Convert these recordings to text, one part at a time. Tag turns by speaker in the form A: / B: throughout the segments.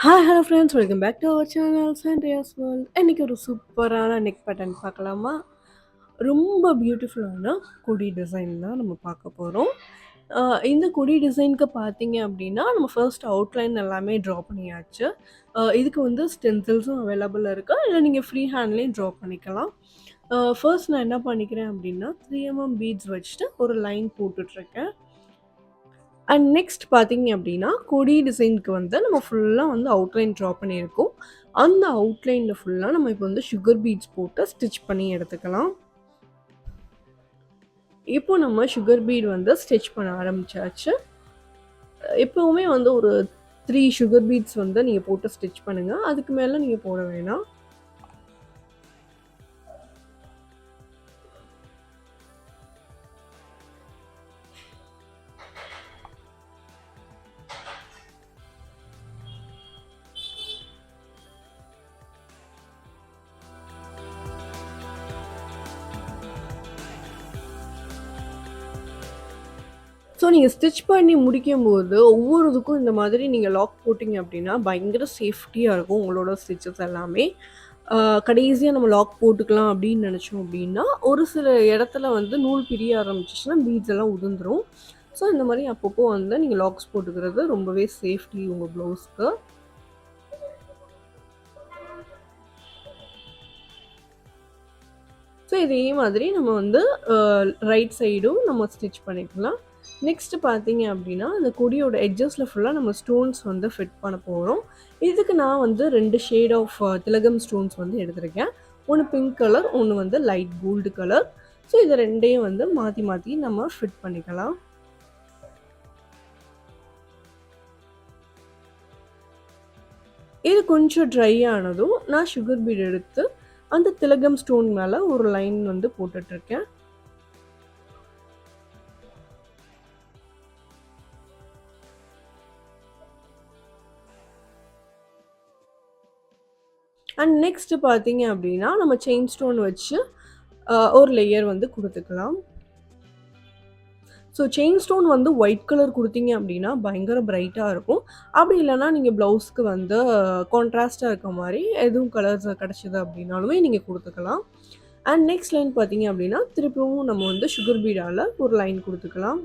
A: Hello friends, welcome back to our channel Sandria's world. இன்னைக்கு ஒரு சூப்பரான நெக் பேட்டர்ன் பார்க்கலாமா? ரொம்ப பியூட்டிஃபுல்லான கொடி டிசைன் தான் நம்ம பார்க்க போகிறோம். இந்த கொடி டிசைனுக்கு பார்த்தீங்க அப்படின்னா, நம்ம ஃபர்ஸ்ட் அவுட்லைன் எல்லாமே ட்ரா பண்ணியாச்சு. இதுக்கு வந்து ஸ்டென்சில்ஸும் அவைலபிள் இருக்குது, இல்லை நீங்கள் ஃப்ரீ ஹேண்ட்லேயும் ட்ரா பண்ணிக்கலாம். ஃபர்ஸ்ட் நான் என்ன பண்ணிக்கிறேன் அப்படின்னா 3mm பீட்ஸ் வச்சுட்டு ஒரு லைன் போட்டுட்ருக்கேன். அண்ட் நெக்ஸ்ட் பார்த்தீங்க அப்படின்னா, கொடி டிசைனுக்கு வந்து நம்ம ஃபுல்லாக வந்து அவுட்லைன் ட்ரா பண்ணியிருக்கோம். அந்த அவுட்லைனில் ஃபுல்லாக நம்ம இப்போ வந்து சுகர் பீட்ஸ் போட்டு ஸ்டிச் பண்ணி எடுத்துக்கலாம். இப்போ நம்ம சுகர் பீட் வந்து ஸ்டிச் பண்ண ஆரம்பிச்சாச்சு. எப்போவுமே வந்து ஒரு 3 சுகர் பீட்ஸ் வந்து நீங்கள் போட்டு ஸ்டிச் பண்ணுங்கள். அதுக்கு மேலே நீங்கள் போட வேணாம். ஸோ நீங்கள் ஸ்டிச் பண்ணி முடிக்கும்போது ஒவ்வொரு இதுக்கும் இந்த மாதிரி நீங்கள் லாக் போட்டிங்க அப்படின்னா பயங்கர சேஃப்டியாக இருக்கும் உங்களோட ஸ்டிச்சஸ் எல்லாமே. கடைசியாக நம்ம லாக் போட்டுக்கலாம் அப்படின்னு நினச்சோம் அப்படின்னா, ஒரு சில இடத்துல வந்து நூல் பிரிய ஆரம்பிச்சிச்சுன்னா பீட்ஸ் எல்லாம் உதிர்ந்துரும். ஸோ இந்த மாதிரி அப்பப்போ வந்து நீங்கள் லாக்ஸ் போட்டுக்கிறது ரொம்பவே சேஃப்டி உங்கள் ப்ளவுஸ்க்கு. ஸோ இதே மாதிரி நம்ம வந்து ரைட் சைடும் நம்ம ஸ்டிச் பண்ணிக்கலாம். நெக்ஸ்ட்டு பார்த்தீங்க அப்படின்னா, அந்த கொடியோட எட்ஜஸில் ஃபுல்லாக நம்ம ஸ்டோன்ஸ் வந்து ஃபிட் பண்ண போகிறோம். இதுக்கு நான் வந்து 2 ஷேட் ஆஃப் திலகம் ஸ்டோன்ஸ் வந்து எடுத்திருக்கேன். ஒன்று பிங்க் கலர், ஒன்று வந்து லைட் கோல்டு கலர். ஸோ இது 2யும் வந்து மாற்றி மாற்றி நம்ம ஃபிட் பண்ணிக்கலாம். இது கொஞ்சம் ட்ரை ஆனதும் நான் சுகர் பீட் எடுத்து அந்த திலகம் ஸ்டோன் மேலே ஒரு லைன் வந்து போட்டுட்ருக்கேன். அண்ட் நெக்ஸ்ட்டு பார்த்தீங்க அப்படின்னா, நம்ம செயின் ஸ்டோன் வச்சு ஒரு லேயர் வந்து குடுத்துக்கலாம். ஸோ செயின் ஸ்டோன் வந்து ஒயிட் கலர் குடுத்தீங்க அப்படின்னா, பயங்கர பிரைட்டா இருக்கும். அப்படி இல்லன்னா, நீங்க ப்ளவுஸ்க்கு வந்து கான்ட்ராஸ்ட்டா இருக்க மாரி எதுவும் கலர்ஸ் கிடைச்சது அப்படின்னாலுமே நீங்க குடுத்துக்கலாம். அண்ட் நெக்ஸ்ட் லைன் பார்த்தீங்க அப்படின்னா, திருப்பியும் நம்ம வந்து சுகர் பீடால ஒரு லைன் குடுத்துக்கலாம்.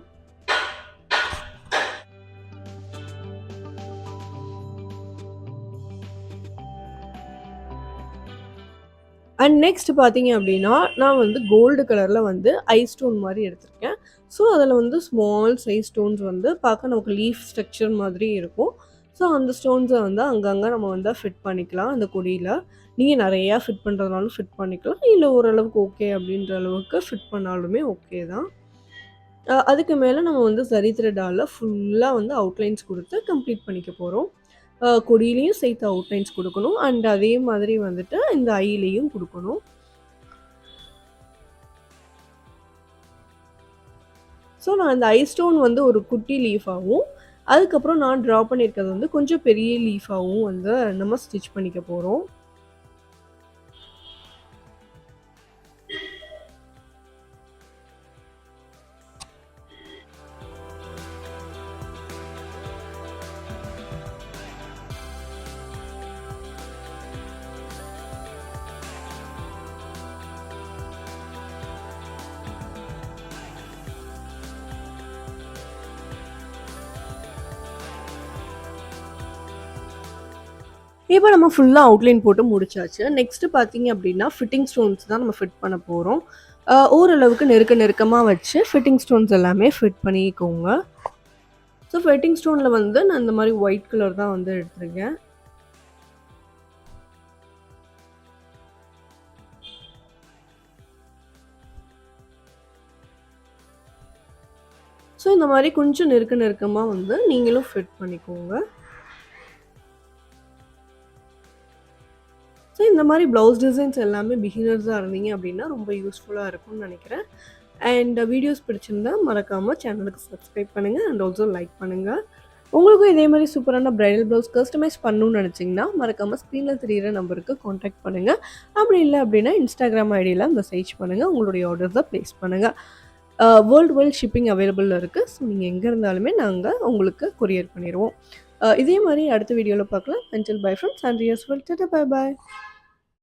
A: அண்ட் நெக்ஸ்ட் பார்த்தீங்க அப்படின்னா, நான் வந்து கோல்டு கலர்ல வந்து ஐ ஸ்டோன் மாரி எடுத்திருக்கேன். ஸோ, அதில வந்து ஸ்மால் சைஸ் ஸ்டோன்ஸ் வந்து பார்க்க நமக்கு லீஃப் ஸ்ட்ரக்சர் மாதிரி இருக்கும். ஸோ, அந்த ஸ்டோன்ஸ வந்து அங்கங்க நம்ம வந்து ஃபிட் பண்ணிக்கலாம் அந்த கொடியில. நீங்க நெறையா ஃபிட் பண்றதுனாலும் ஃபிட் பண்ணிக்கலாம். இல்ல ஓரளவுக்கு ஓகே அப்படின்ற அளவுக்கு ஃபிட் பண்ணாலுமே ஓகே தான். அதுக்கு மேல நம்ம வந்து சரி த்ரெட்டால ஃபுல்லா வந்து அவுட்லைன்ஸ் குடுத்து கம்ப்ளீட் பண்ணிக்க போறோம். கொடியிலயும் சேர்த்து அவுட்லைன்ஸ் குடுக்கணும். அண்ட் அதே மாதிரி வந்துட்டு இந்த ஐலயும் குடுக்கணும். ஸோ நான் இந்த ஐ ஸ்டோன் வந்து ஒரு குட்டி லீஃபாவும், அதுக்கப்புறம் நான் ட்ரா பண்ணியிருக்கிறது வந்து கொஞ்சம் பெரிய லீஃபாவும் வந்து நம்ம ஸ்டிச் பண்ணிக்க போறோம். இப்போ நம்ம ஃபுல்லா அவுட்லைன் போட்டு முடிச்சாச்சு. நெக்ஸ்ட் பார்த்தீங்க அப்படின்னா, ஃபிட்டிங் ஸ்டோன்ஸ் தான் நம்ம ஃபிட் பண்ண போறோம். ஓரளவுக்கு நெருக்கமா வச்சு ஃபிட்டிங் ஸ்டோன்ஸ் எல்லாமே ஃபிட் பண்ணிக்கோங்க. ஸோ ஃபிட்டிங் ஸ்டோன்ல வந்து நான் இந்த மாரி ஒயிட் கலர் தான் வந்து எடுத்திருக்கேன். ஸோ இந்த மாரி கொஞ்சம் நெருக்கமா வந்து நீங்களும் ஃபிட் பண்ணிக்கோங்க. ஸோ இந்த மாரி ப்ளவுஸ் டிசைன்ஸ் எல்லாமே பிகினர்ஸா இருந்தீங்க அப்படின்னா, ரொம்ப யூஸ்ஃபுல்லா இருக்கும்னு நெனைக்கிறேன். அண்ட் வீடியோஸ் பிடிச்சிருந்தா மறக்காம சேனலுக்கு சப்ஸ்கிரைப் பண்ணுங்க. அண்ட் ஆல்சோ லைக் பண்ணுங்க. உங்களுக்கும் இதே மாரி சூப்பரான பிரைடல் ப்ளவுஸ் கஸ்டமைஸ் பண்ணணும்னு நெனச்சீங்கன்னா, மறக்காம ஸ்க்ரீன்ல தெரியிற நம்பருக்கு கான்டாக்ட் பண்ணுங்க. அப்படி இல்ல அப்படின்னா, Instagram ஐடியில மெசேஜ் பண்ணுங்க. உங்களுடைய ஆர்டர்ஸ பிளேஸ் பண்ணுங்க. வேர்ல்டு வைட் ஷிப்பிங் அவைலபிள்ல இருக்கு. ஸோ நீங்க எங்க இருந்தாலுமே நாங்க உங்களுக்கு கொரியர் பண்ணிருவோம். இதே மாரி அடுத்த வீடியோல பார்க்கலாம். Until bye from Sandria's world. Tata bye bye.